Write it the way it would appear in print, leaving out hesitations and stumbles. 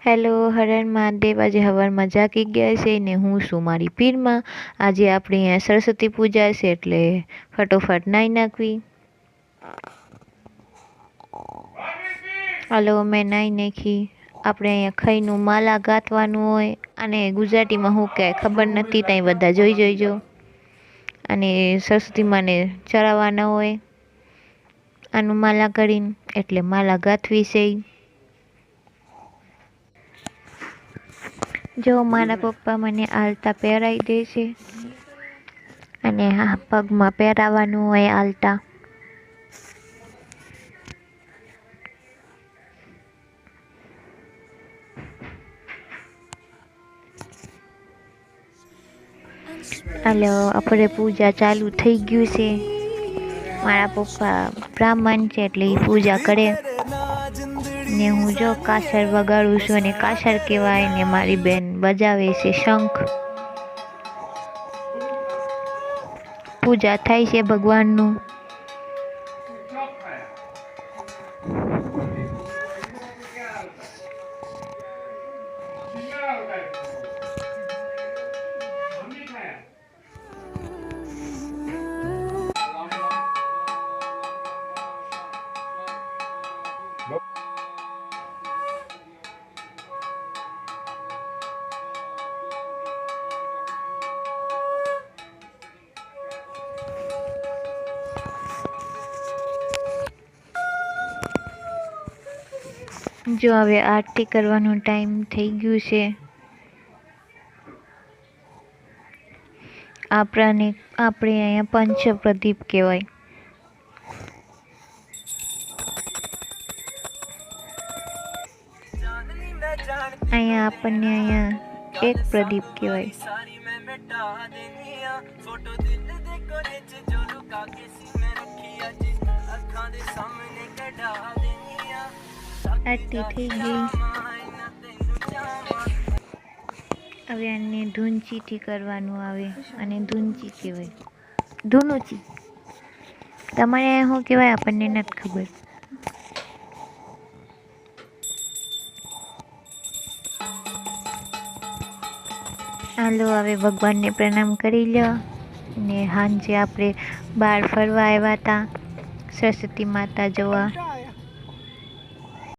Hello હરણ મહાદેવ। આજે હવારમાં જાગી ગયા છે ને હું છું મારી પીરમાં। આજે આપણી અહીંયા સરસ્વતી પૂજા છે એટલે ફટોફટ નાઈ નાખવી। હાલો મેં નાઈ નાખી। આપણે અહીંયા ખઈનું માલા ગાંથવાનું હોય અને ગુજરાતીમાં શું કહે ખબર નથી, ત્યાં બધા જોઈ જોઈજો। અને સરસ્વતી માને ચડાવવાના હોય આનું માલા કરીને, એટલે માલા ગાંથવી છે। જો મારા પપ્પા મને આલતા પહેરાવી દે છે અને હા પગમાં પહેરાવાનું હોય આલતા। હાલો આપણે પૂજા ચાલુ થઈ ગયું છે। મારા પપ્પા બ્રાહ્મણ છે એટલે એ પૂજા કરે ને હું જો કાસર વગાડું છું, અને કાસર કહેવાય ને મારી બેન બજાવે છે શંખ। પૂજા થાય છે ભગવાનનું। જો હવે આરતી કરવાનો ટાઈમ થઈ ગયું છે। આપણે અહીંયા પંચ પ્રદીપ કહેવાય। અહીંયા આપણને અહીંયા એક પ્રદીપ કહેવાય। આરતી થઈ ગઈ। હવે આને ધૂનચીથી કરવાનું આવે અને ધૂનચી કહેવાય, ધૂનુચી। તમારે શું કહેવાય આપણને નથી ખબર। હાલો હવે ભગવાનને પ્રણામ કરી લો ને સાંજે આપણે બહાર ફરવા આવ્યા હતા સરસ્વતી માતા જોવા।